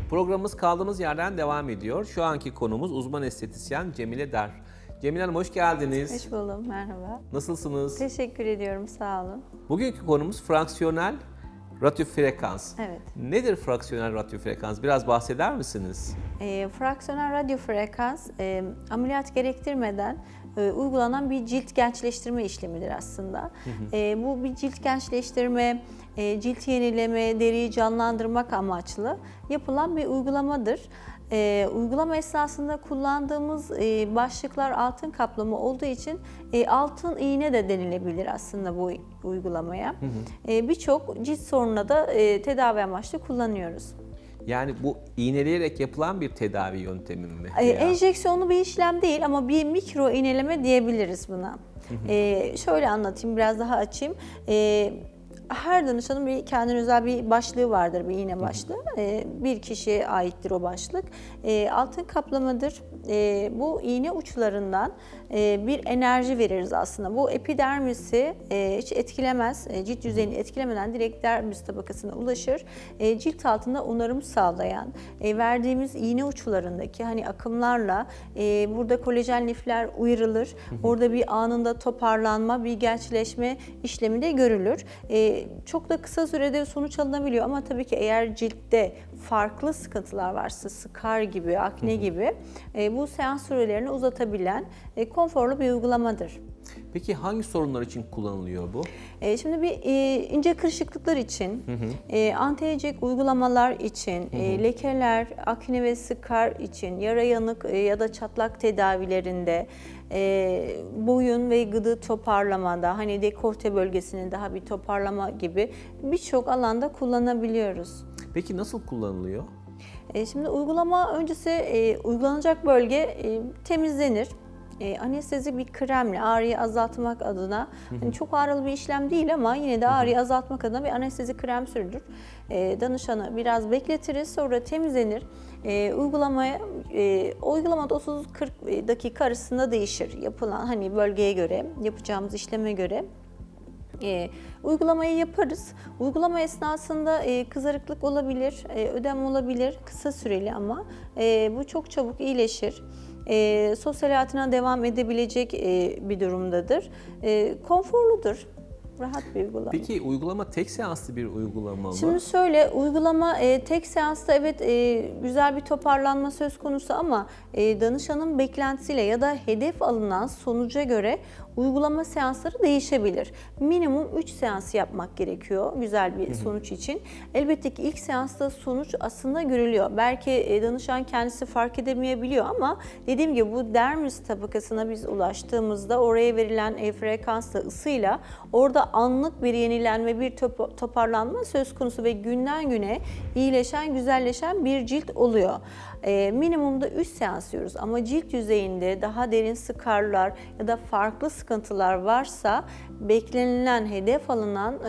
Programımız kaldığımız yerden devam ediyor. Şu anki konumuz uzman estetisyen Cemile Der. Cemile Hanım hoş geldiniz. Hoş buldum, merhaba. Nasılsınız? Teşekkür ediyorum, sağ olun. Bugünkü konumuz fraksiyonel radyofrekans. Evet. Nedir fraksiyonel radyofrekans? Biraz bahseder misiniz? Fraksiyonel radyofrekans, ameliyat gerektirmeden uygulanan bir cilt gençleştirme işlemidir aslında. Bu bir cilt gençleştirme, cilt yenileme, deriyi canlandırmak amaçlı yapılan bir uygulamadır. Uygulama esnasında kullandığımız başlıklar altın kaplama olduğu için altın iğne de denilebilir aslında bu uygulamaya. Birçok cilt sorununa da tedavi amaçlı kullanıyoruz. Yani bu iğneleyerek yapılan bir tedavi yöntemi mi? Enjeksiyonlu bir işlem değil ama bir mikro iğneleme diyebiliriz buna. Şöyle anlatayım, biraz daha açayım. Her danışanın kendine özel bir başlığı vardır, bir iğne başlığı. Bir kişiye aittir o başlık. Altın kaplamadır. Bu iğne uçlarından bir enerji veririz aslında. Bu epidermisi hiç etkilemez, cilt yüzeyini etkilemeden direkt dermis tabakasına ulaşır. Cilt altında onarım sağlayan, verdiğimiz iğne uçlarındaki akımlarla burada kolajen lifler uyarılır. Orada bir anında toparlanma, bir gençleşme işlemi de görülür. Çok da kısa sürede sonuç alınabiliyor ama tabii ki eğer ciltte farklı sıkıntılar varsa, skar gibi, akne gibi bu seans sürelerini uzatabilen konforlu bir uygulamadır. Peki hangi sorunlar için kullanılıyor bu? Şimdi bir ince kırışıklıklar için, anti-aging uygulamalar için, lekeler, akne ve skar için, yara yanık ya da çatlak tedavilerinde, boyun ve gıdı toparlamada, dekolte bölgesini daha bir toparlama gibi birçok alanda kullanabiliyoruz. Peki nasıl kullanılıyor? Şimdi uygulama öncesi uygulanacak bölge temizlenir. Anestezi bir kremle ağrıyı azaltmak adına, çok ağrılı bir işlem değil ama yine de ağrıyı azaltmak adına bir anestezi krem sürülür. Danışanı biraz bekletiriz, sonra temizlenir. Uygulamada 30-40 dakika arasında değişir. Yapılan bölgeye göre, yapacağımız işleme göre. Uygulamayı yaparız. Uygulama esnasında kızarıklık olabilir, ödem olabilir, kısa süreli ama bu çok çabuk iyileşir. Sosyal hayatına devam edebilecek bir durumdadır. Konforludur. Rahat bir uygulama. Peki uygulama tek seanslı bir uygulama mı? Şimdi şöyle, uygulama tek seansta evet güzel bir toparlanma söz konusu ama danışanın beklentisiyle ya da hedef alınan sonuca göre uygulama seansları değişebilir. Minimum 3 seans yapmak gerekiyor güzel bir sonuç için. Elbette ki ilk seansta sonuç aslında görülüyor. Belki danışan kendisi fark edemeyebiliyor ama dediğim gibi bu dermis tabakasına biz ulaştığımızda oraya verilen frekansla, ısıyla orada anlık bir yenilenme, bir toparlanma söz konusu ve günden güne iyileşen, güzelleşen bir cilt oluyor. Minimumda 3 seans diyoruz ama cilt yüzeyinde daha derin skarlar ya da farklı sıkıntılar varsa beklenilen, hedef alınan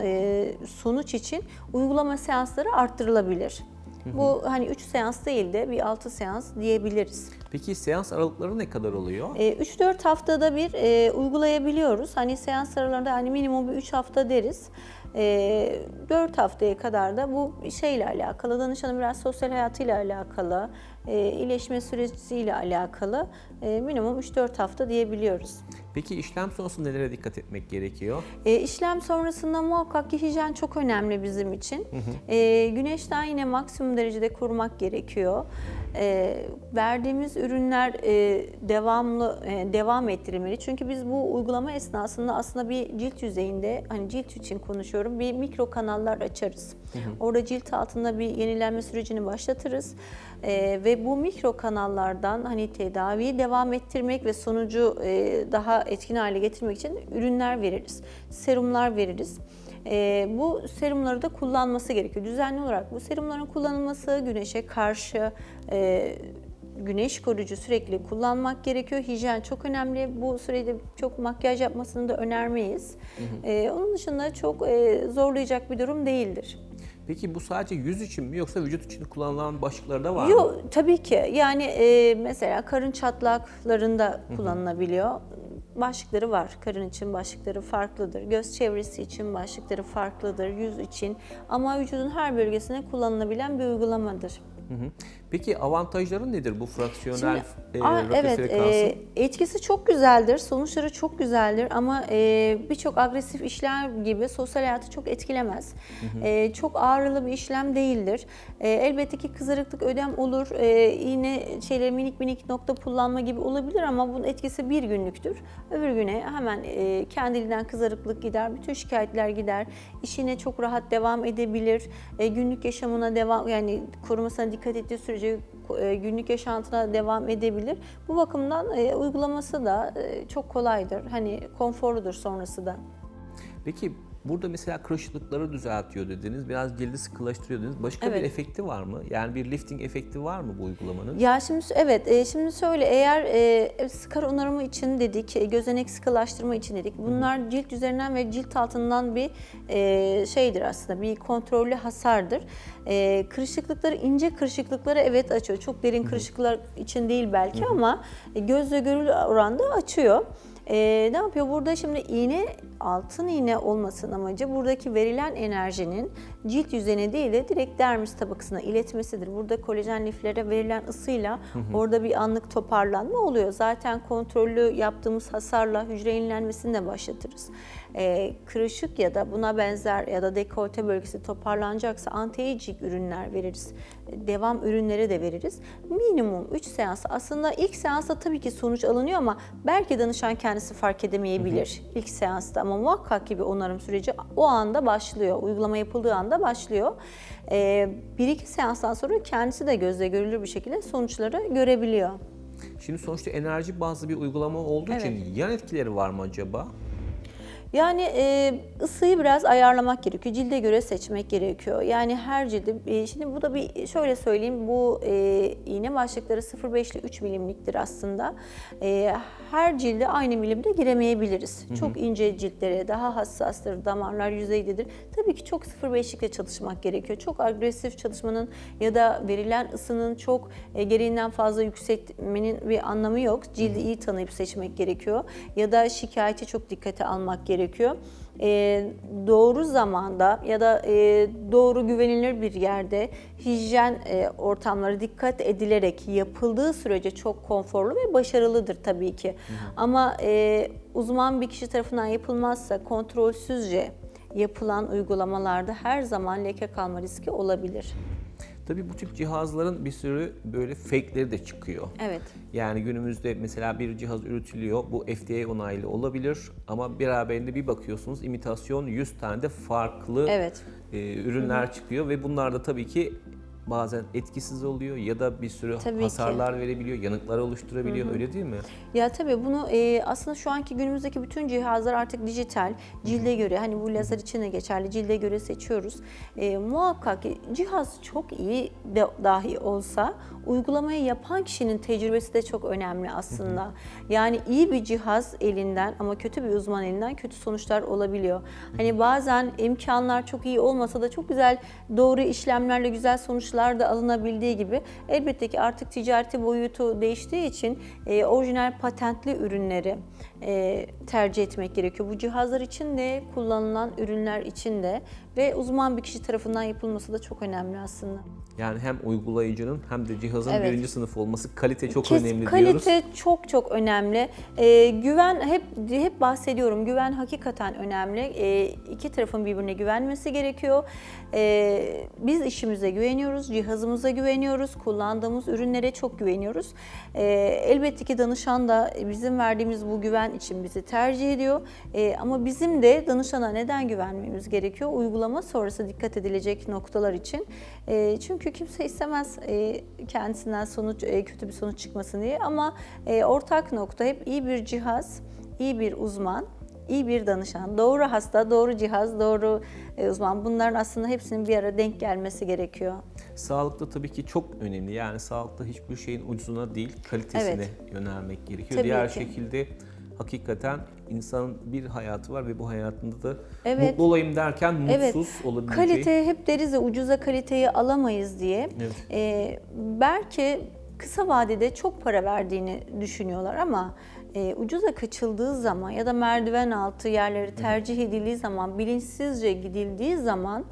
sonuç için uygulama seansları arttırılabilir. Bu 3 seans değil de bir 6 seans diyebiliriz. Peki seans aralıkları ne kadar oluyor? 3-4 haftada bir uygulayabiliyoruz. Seans aralarında minimum bir 3 hafta deriz. 4 haftaya kadar da bu şeyle alakalı, danışanın biraz sosyal hayatıyla alakalı, iyileşme süreciyle alakalı minimum 3-4 hafta diyebiliyoruz. Peki işlem sonrasında nelere dikkat etmek gerekiyor? İşlem sonrasında muhakkak ki hijyen çok önemli bizim için. Güneşten yine maksimum derecede korumak gerekiyor. Verdiğimiz ürünler devam ettirilmeli. Çünkü biz bu uygulama esnasında aslında bir cilt yüzeyinde, cilt için konuşuyorum, bir mikro kanallar açarız. Orada cilt altında bir yenilenme sürecini başlatırız. Ve bu mikro kanallardan tedaviyi devam ettirmek ve sonucu daha etkin hale getirmek için ürünler veririz, serumlar veririz. Bu serumları da kullanması gerekiyor. Düzenli olarak bu serumların kullanılması, güneşe karşı güneş koruyucu sürekli kullanmak gerekiyor. Hijyen çok önemli. Bu sürede çok makyaj yapmasını da önermeyiz. Onun dışında çok zorlayacak bir durum değildir. Peki bu sadece yüz için mi yoksa vücut için kullanılan başlıkları da var mı? Yok, tabii ki. Mesela karın çatlaklarında kullanılabiliyor. Başlıkları var. Karın için başlıkları farklıdır. Göz çevresi için başlıkları farklıdır. Yüz için. Ama vücudun her bölgesine kullanılabilen bir uygulamadır. Peki avantajları nedir bu fraksiyonel Şimdi, rakı evet, frekansın? etkisi çok güzeldir, sonuçları çok güzeldir ama birçok agresif işlem gibi sosyal hayatı çok etkilemez. Çok ağrılı bir işlem değildir. Elbette ki kızarıklık, ödem olur, iğne minik minik nokta pullanma gibi olabilir ama bunun etkisi bir günlüktür. Öbür güne hemen kendiliğinden kızarıklık gider, bütün şikayetler gider, işine çok rahat devam edebilir, günlük yaşamına devam, yani korumasına dikkat ettiği sürece günlük yaşantına devam edebilir. Bu bakımdan uygulaması da çok kolaydır. Hani konforludur sonrası da. Peki burada mesela kırışıklıkları düzeltiyor dediniz, biraz cildi sıkılaştırıyor dediniz. Başka bir Evet. efekti var mı? Yani bir lifting efekti var mı bu uygulamanın? Ya şimdi evet, şimdi şöyle, eğer skar onarımı için dedik, gözenek sıkılaştırma için dedik. Bunlar cilt üzerinden ve cilt altından bir şeydir aslında, bir kontrollü hasardır. Kırışıklıkları, ince kırışıklıkları evet açıyor. Çok derin kırışıklıklar için değil belki ama gözle görülür oranda açıyor. Ne yapıyor? Burada şimdi altın iğne olmasının amacı buradaki verilen enerjinin cilt yüzeyine değil de direkt dermis tabakasına iletmesidir. Burada kolajen liflere verilen ısıyla orada bir anlık toparlanma oluyor. Zaten kontrollü yaptığımız hasarla hücre yenilenmesini de başlatırız. Kırışık ya da buna benzer ya da dekolte bölgesi toparlanacaksa anti-aging ürünler veririz. Devam ürünleri de veririz. Minimum 3 seans. Aslında ilk seansta tabii ki sonuç alınıyor ama belki danışan kendisi fark edemeyebilir ilk seansta ama muhakkak ki bir onarım süreci o anda başlıyor. Uygulama yapıldığı anda başlıyor. 1-2 seanstan sonra kendisi de gözle görülür bir şekilde sonuçları görebiliyor. Şimdi sonuçta enerji bazlı bir uygulama olduğu için yan etkileri var mı acaba? Yani ısıyı biraz ayarlamak gerekiyor. Cilde göre seçmek gerekiyor. Yani her cilde, şimdi bu da bir şöyle söyleyeyim, bu iğne başlıkları 0,5 ile 3 milimliktir aslında. Her cilde aynı milimde giremeyebiliriz. Çok ince ciltlere daha hassastır, damarlar yüzeydedir. Tabii ki çok 0,5'likle çalışmak gerekiyor. Çok agresif çalışmanın ya da verilen ısının çok gereğinden fazla yükseltmenin bir anlamı yok. Cildi iyi tanıyıp seçmek gerekiyor. Ya da şikayeti çok dikkate almak gerekiyor. Doğru zamanda ya da doğru güvenilir bir yerde hijyen ortamları dikkat edilerek yapıldığı sürece çok konforlu ve başarılıdır tabii ki. Ama uzman bir kişi tarafından yapılmazsa, kontrolsüzce yapılan uygulamalarda her zaman leke kalma riski olabilir. Tabii bu tip cihazların bir sürü böyle fake'leri de çıkıyor. Evet. Yani günümüzde mesela bir cihaz üretiliyor, bu FDA onaylı olabilir ama beraberinde bir bakıyorsunuz imitasyon 100 tane de farklı ürünler çıkıyor ve bunlar da tabii ki bazen etkisiz oluyor ya da bir sürü hasarlar verebiliyor, yanıklar oluşturabiliyor, öyle değil mi? Ya tabii bunu aslında şu anki günümüzdeki bütün cihazlar artık dijital, cilde göre, hani bu lazer için de geçerli, cilde göre seçiyoruz. Muhakkak ki cihaz çok iyi de dahi olsa uygulamayı yapan kişinin tecrübesi de çok önemli aslında. Yani iyi bir cihaz elinden ama kötü bir uzman elinden kötü sonuçlar olabiliyor. Hani bazen imkanlar çok iyi olmasa da çok güzel doğru işlemlerle güzel sonuçlar da alınabildiği gibi elbette ki artık ticareti boyutu değiştiği için orijinal patentli ürünleri tercih etmek gerekiyor. Bu cihazlar için de kullanılan ürünler için de ve uzman bir kişi tarafından yapılması da çok önemli aslında. Yani hem uygulayıcının hem de cihazın birinci sınıf olması, kalite çok önemli diyoruz. Kalite çok önemli. Güven, hep bahsediyorum, güven hakikaten önemli. İki tarafın birbirine güvenmesi gerekiyor. Biz işimize güveniyoruz, cihazımıza güveniyoruz, kullandığımız ürünlere çok güveniyoruz. Elbette ki danışan da bizim verdiğimiz bu güven için bizi tercih ediyor. Ama bizim de danışana neden güvenmemiz gerekiyor? Uygulama sonrası dikkat edilecek noktalar için. Çünkü kimse istemez kendisinden kötü bir sonuç çıkmasın diye. Ama ortak nokta hep iyi bir cihaz, iyi bir uzman, iyi bir danışan, doğru hasta, doğru cihaz, doğru uzman. Bunların aslında hepsinin bir araya denk gelmesi gerekiyor. Sağlıkta tabii ki çok önemli. Yani sağlıkta hiçbir şeyin ucuzuna değil, kalitesine yönelmek gerekiyor. Tabii Diğer ki. şekilde hakikaten insanın bir hayatı var ve bu hayatında da mutlu olayım derken mutsuz olabileceği. Kalite, hep deriz ya, ucuza kaliteyi alamayız diye. Belki kısa vadede çok para verdiğini düşünüyorlar ama ucuza kaçıldığı zaman ya da merdiven altı yerleri tercih edildiği zaman, bilinçsizce gidildiği zaman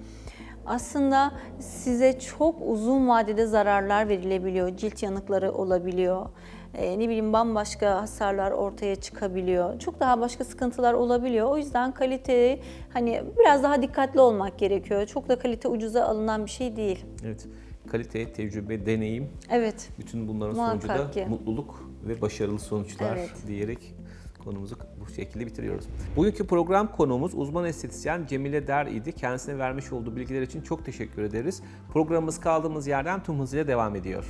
aslında size çok uzun vadede zararlar verilebiliyor. Cilt yanıkları olabiliyor. Ne bileyim bambaşka hasarlar ortaya çıkabiliyor. Çok daha başka sıkıntılar olabiliyor. O yüzden kaliteyi hani biraz daha dikkatli olmak gerekiyor. Çok da kalite ucuza alınan bir şey değil. Evet. Kalite, tecrübe, deneyim. Evet. Bütün bunların Muhakkak sonucu da ki. mutluluk ve başarılı sonuçlar Evet. diyerek konumuzu bu şekilde bitiriyoruz. Bugünkü program konuğumuz uzman estetisyen Cemile Der idi. Kendisine vermiş olduğu bilgiler için çok teşekkür ederiz. Programımız kaldığımız yerden tüm hızıyla devam ediyor.